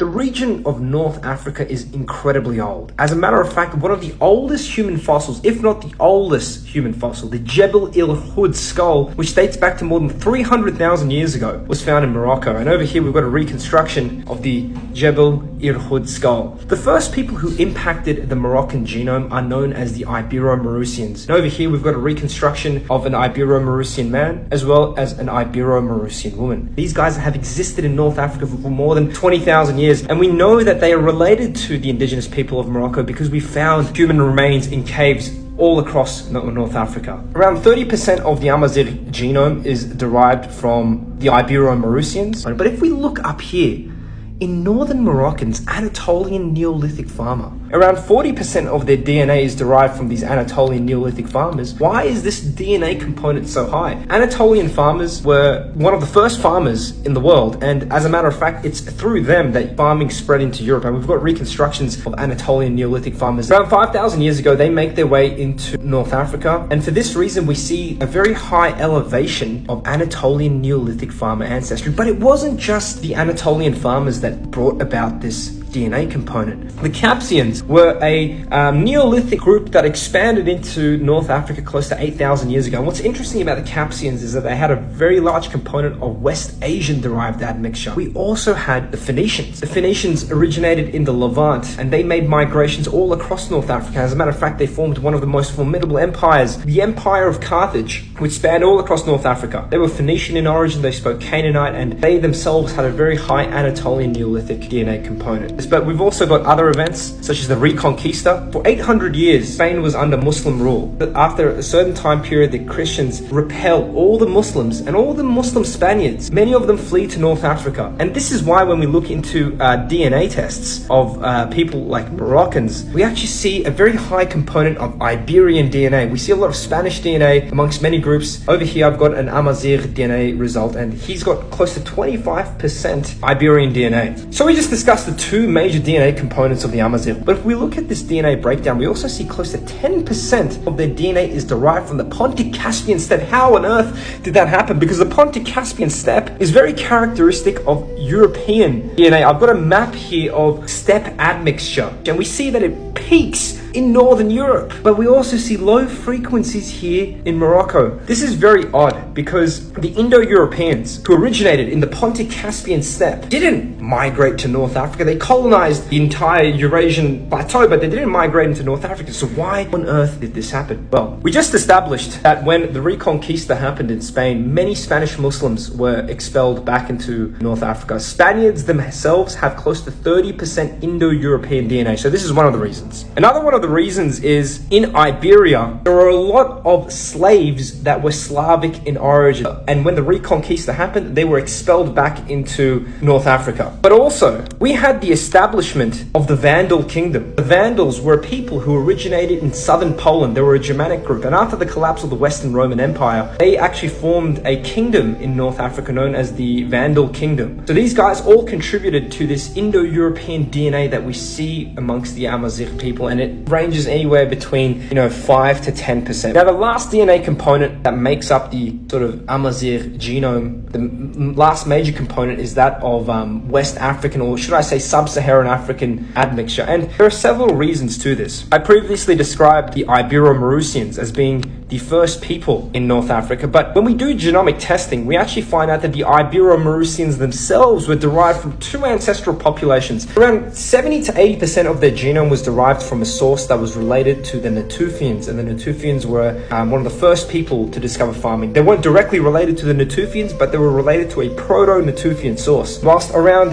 The region of North Africa is incredibly old. As a matter of fact, one of the oldest human fossils, if not the oldest human fossil, the Jebel el-Hood skull, which dates back to more than 300,000 years ago, was found in Morocco. And over here we've got a reconstruction of the Jebel el-Hood skull. The first people who impacted the Moroccan genome are known as the Iberomaurusians. And over here we've got a reconstruction of an Iberomaurusian man as well as an Iberomaurusian woman. These guys have existed in North Africa for more than 20,000 years. And we know that they are related to the indigenous people of Morocco because we found human remains in caves all across North Africa. Around 30% of the Amazigh genome is derived from the Iberomaurusians. But if we look up here, in northern Moroccan's Anatolian Neolithic farmer, around 40% of their DNA is derived from these Anatolian Neolithic farmers. Why is this DNA component so high? Anatolian farmers were one of the first farmers in the world, and as a matter of fact, it's through them that farming spread into Europe. And we've got reconstructions of Anatolian Neolithic farmers. Around 5,000 years ago, they make their way into North Africa, and for this reason, we see a very high elevation of Anatolian Neolithic farmer ancestry. But it wasn't just the Anatolian farmers that brought about this DNA component. The Capsians were a Neolithic group that expanded into North Africa close to 8,000 years ago. And what's interesting about the Capsians is that they had a very large component of West Asian derived admixture. We also had the Phoenicians. The Phoenicians originated in the Levant, and they made migrations all across North Africa. As a matter of fact, they formed one of the most formidable empires, the Empire of Carthage, which spanned all across North Africa. They were Phoenician in origin, they spoke Canaanite, and they themselves had a very high Anatolian Neolithic DNA component. But we've also got other events, such as the Reconquista. For 800 years, Spain was under Muslim rule. But after a certain time period, the Christians repel all the Muslims and all the Muslim Spaniards. Many of them flee to North Africa. And this is why when we look into DNA tests of people like Moroccans, we actually see a very high component of Iberian DNA. We see a lot of Spanish DNA amongst many groups. Over here, I've got an Amazigh DNA result, and he's got close to 25% Iberian DNA. So we just discussed the two major DNA components of the Amazigh. But if we look at this DNA breakdown, we also see close to 10% of their DNA is derived from the Pontic-Caspian steppe. How on earth did that happen? Because the Pontic-Caspian steppe is very characteristic of European DNA. I've got a map here of steppe admixture, and we see that it peaks in Northern Europe, but we also see low frequencies here in Morocco. This is very odd because the Indo-Europeans who originated in the Pontic-Caspian steppe didn't migrate to North Africa. They colonized the entire Eurasian plateau, but they didn't migrate into North Africa. So why on earth did this happen? Well, we just established that when the Reconquista happened in Spain, many Spanish Muslims were expelled back into North Africa. Spaniards themselves have close to 30% Indo-European DNA. So this is one of the reasons. Another one of the reasons is in Iberia, there were a lot of slaves that were Slavic in origin. And when the Reconquista happened, they were expelled back into North Africa. But also, we had the establishment of the Vandal kingdom. The Vandals were people who originated in southern Poland. They were a Germanic group. And after the collapse of the Western Roman Empire, they actually formed a kingdom in North Africa known as the Vandal kingdom. So these guys all contributed to this Indo-European DNA that we see amongst the Amazigh people. And it ranges anywhere between 5 to 10%. Now the last DNA component that makes up the sort of Amazigh genome, the last major component is that of West African, or should I say Sub-Saharan African admixture. And there are several reasons to this. I previously described the Iberomaurusians as being the first people in North Africa, but when we do genomic testing, we actually find out that the Iberomaurusians themselves were derived from two ancestral populations. Around 70 to 80% of their genome was derived from a source that was related to the Natufians, and the Natufians were one of the first people to discover farming. They weren't directly related to the Natufians, but they were related to a proto-Natufian source. Whilst around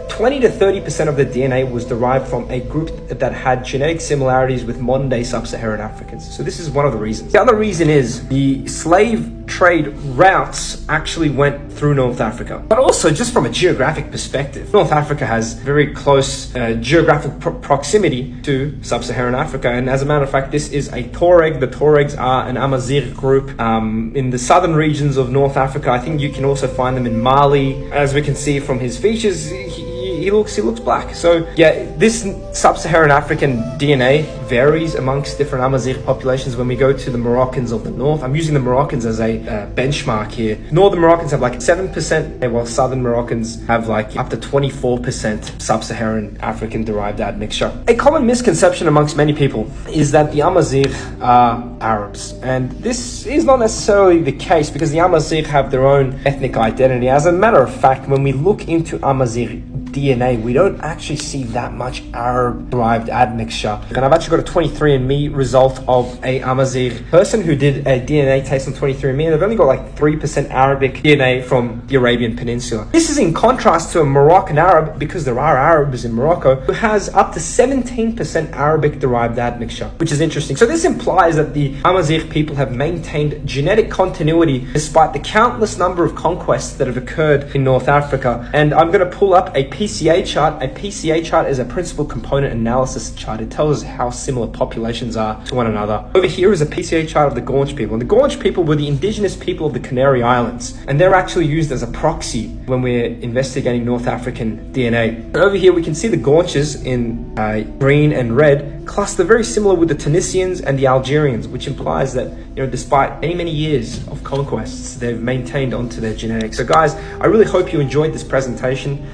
20 to 30% of the DNA was derived from a group that had genetic similarities with modern-day Sub-Saharan Africans. So this is one of the reasons. The other reason is the slave trade routes actually went through North Africa. But also, just from a geographic perspective, North Africa has very close geographic proximity to Sub-Saharan Africa. And as a matter of fact, this is a Tuareg. The Tuaregs are an Amazigh group in the southern regions of North Africa. I think you can also find them in Mali. As we can see from his features, he looks black. So yeah, this Sub-Saharan African DNA varies amongst different Amazigh populations. When we go to the Moroccans of the north, I'm using the Moroccans as a benchmark here. Northern Moroccans have like 7%, while southern Moroccans have like up to 24% Sub-Saharan African derived admixture. A common misconception amongst many people is that the Amazigh are Arabs, and this is not necessarily the case, because the Amazigh have their own ethnic identity. As a matter of fact, when we look into Amazigh DNA, we don't actually see that much Arab-derived admixture. And I've actually got a 23andMe result of a Amazigh person who did a DNA test on 23andMe, and they've only got like 3% Arabic DNA from the Arabian Peninsula. This is in contrast to a Moroccan Arab, because there are Arabs in Morocco, who has up to 17% Arabic-derived admixture, which is interesting. So this implies that the Amazigh people have maintained genetic continuity despite the countless number of conquests that have occurred in North Africa. And I'm going to pull up a PCA chart. A PCA chart is a principal component analysis chart. It tells us how similar populations are to one another. Over here is a PCA chart of the Gaunch people. And the Gaunch people were the indigenous people of the Canary Islands. And they're actually used as a proxy when we're investigating North African DNA. And over here we can see the Gaunches in green and red cluster very similar with the Tunisians and the Algerians, which implies that, despite many years of conquests, they've maintained onto their genetics. So guys, I really hope you enjoyed this presentation.